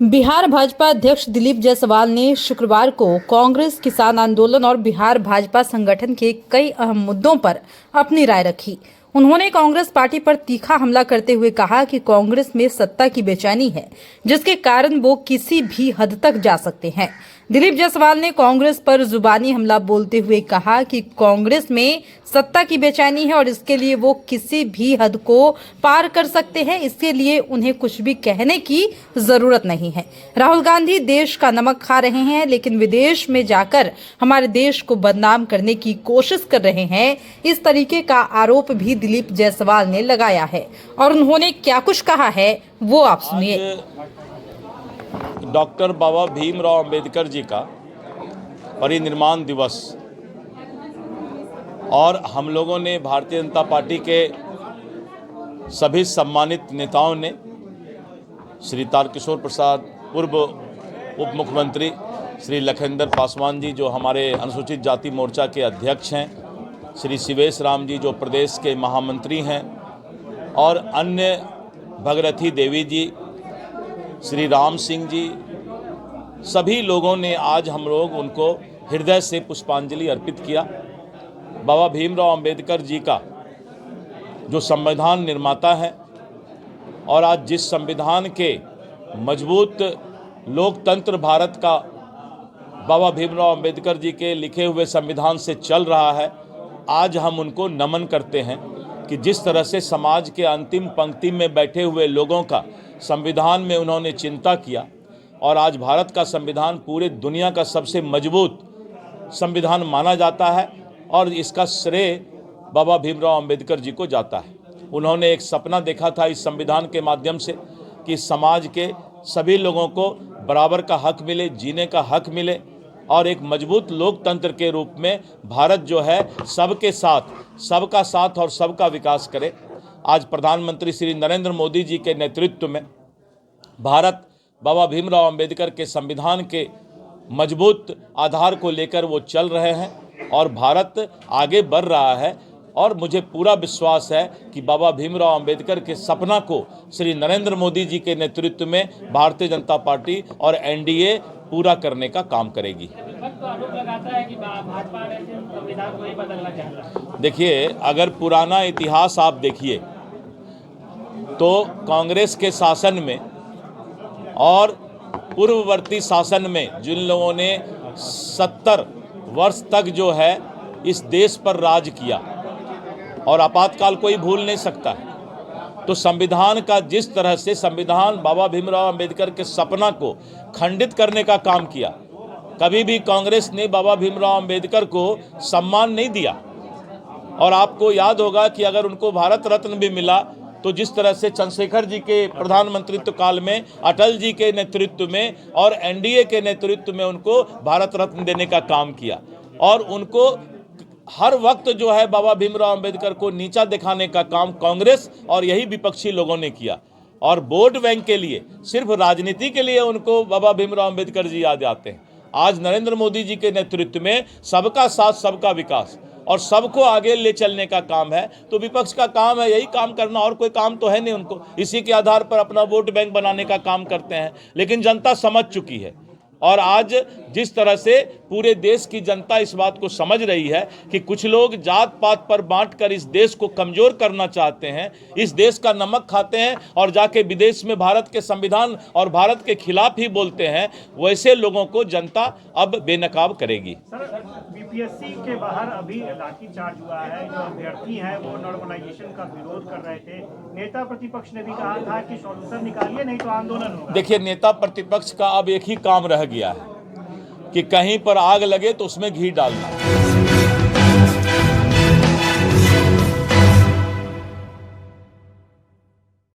बिहार भाजपा अध्यक्ष दिलीप जायसवाल ने शुक्रवार को कांग्रेस किसान आंदोलन और बिहार भाजपा संगठन के कई अहम मुद्दों पर अपनी राय रखी। उन्होंने कांग्रेस पार्टी पर तीखा हमला करते हुए कहा कि कांग्रेस में सत्ता की बेचैनी है, जिसके कारण वो किसी भी हद तक जा सकते हैं। दिलीप जायसवाल ने कांग्रेस पर जुबानी हमला बोलते हुए कहा कि कांग्रेस में सत्ता की बेचैनी है और इसके लिए वो किसी भी हद को पार कर सकते हैं, इसके लिए उन्हें कुछ भी कहने की जरूरत नहीं है। राहुल गांधी देश का नमक खा रहे हैं, लेकिन विदेश में जाकर हमारे देश को बदनाम करने की कोशिश कर रहे हैं। इस तरीके का आरोप भी दिलीप जायसवाल ने लगाया है और उन्होंने क्या कुछ कहा है वो आप सुनिए। डॉक्टर बाबा भीमराव अंबेडकर जी का परिनिर्वाण दिवस और हम लोगों ने भारतीय जनता पार्टी के सभी सम्मानित नेताओं ने श्री तारकिशोर प्रसाद, पूर्व उप मुख्यमंत्री श्री लखनदर पासवान जी जो हमारे अनुसूचित जाति मोर्चा के अध्यक्ष हैं, श्री शिवेश राम जी जो प्रदेश के महामंत्री हैं और अन्य भगरथी देवी जी, श्री राम सिंह जी, सभी लोगों ने आज हम लोग उनको हृदय से पुष्पांजलि अर्पित किया। बाबा भीमराव अंबेडकर जी का जो संविधान निर्माता है और आज जिस संविधान के मजबूत लोकतंत्र भारत का बाबा भीमराव अंबेडकर जी के लिखे हुए संविधान से चल रहा है, आज हम उनको नमन करते हैं कि जिस तरह से समाज के अंतिम पंक्ति में बैठे हुए लोगों का संविधान में उन्होंने चिंता किया और आज भारत का संविधान पूरे दुनिया का सबसे मजबूत संविधान माना जाता है और इसका श्रेय बाबा भीमराव अंबेडकर जी को जाता है। उन्होंने एक सपना देखा था इस संविधान के माध्यम से कि समाज के सभी लोगों को बराबर का हक मिले, जीने का हक मिले और एक मजबूत लोकतंत्र के रूप में भारत जो है सबके साथ, सबका साथ और सबका विकास करे। आज प्रधानमंत्री श्री नरेंद्र मोदी जी के नेतृत्व में भारत बाबा भीमराव अंबेडकर के संविधान के मजबूत आधार को लेकर वो चल रहे हैं और भारत आगे बढ़ रहा है और मुझे पूरा विश्वास है कि बाबा भीमराव अंबेडकर के सपना को श्री नरेंद्र मोदी जी के नेतृत्व में भारतीय जनता पार्टी और एनडीए पूरा करने का काम करेगी। देखिए, अगर पुराना इतिहास आप देखिए तो कांग्रेस के शासन में और पूर्ववर्ती शासन में जिन लोगों ने 70 वर्ष तक जो है इस देश पर राज किया और आपातकाल कोई भूल नहीं सकता है, तो संविधान का जिस तरह से संविधान बाबा भीमराव अंबेडकर के सपना को खंडित करने का काम किया, कभी भी कांग्रेस ने बाबा भीमराव अंबेडकर को सम्मान नहीं दिया। और आपको याद होगा कि अगर उनको भारत रत्न भी मिला तो जिस तरह से चंद्रशेखर जी के प्रधानमंत्रित्व काल में, अटल जी के नेतृत्व में और एनडीए के नेतृत्व में उनको भारत रत्न देने का काम किया और उनको हर वक्त जो है बाबा भीमराव अंबेडकर को नीचा दिखाने का काम कांग्रेस और यही विपक्षी लोगों ने किया और वोट बैंक के लिए, सिर्फ राजनीति के लिए उनको बाबा भीमराव अंबेडकर जी याद आते हैं। आज नरेंद्र मोदी जी के नेतृत्व में सबका साथ, सबका विकास और सबको आगे ले चलने का काम है, तो विपक्ष का काम है यही काम करना, और कोई काम तो है नहीं उनको। इसी के आधार पर अपना वोट बैंक बनाने का काम करते हैं, लेकिन जनता समझ चुकी है और आज जिस तरह से पूरे देश की जनता इस बात को समझ रही है कि कुछ लोग जात पात पर बांटकर इस देश को कमजोर करना चाहते हैं, इस देश का नमक खाते हैं और जाके विदेश में भारत के संविधान और भारत के खिलाफ ही बोलते हैं, वैसे लोगों को जनता अब बेनकाब करेगी। सर, बीपीएससी के बाहर अभी लाठीचार्ज हुआ है, जो अभ्यर्थी हैं वो नॉर्मलाइजेशन का विरोध कर रहे थे। नेता प्रतिपक्ष ने भी कहा था कि सॉल्यूशन निकालिए नहीं तो आंदोलन होगा। देखिए, नेता प्रतिपक्ष का अब एक ही काम रह गया है कि कहीं पर आग लगे तो उसमें घी डालना।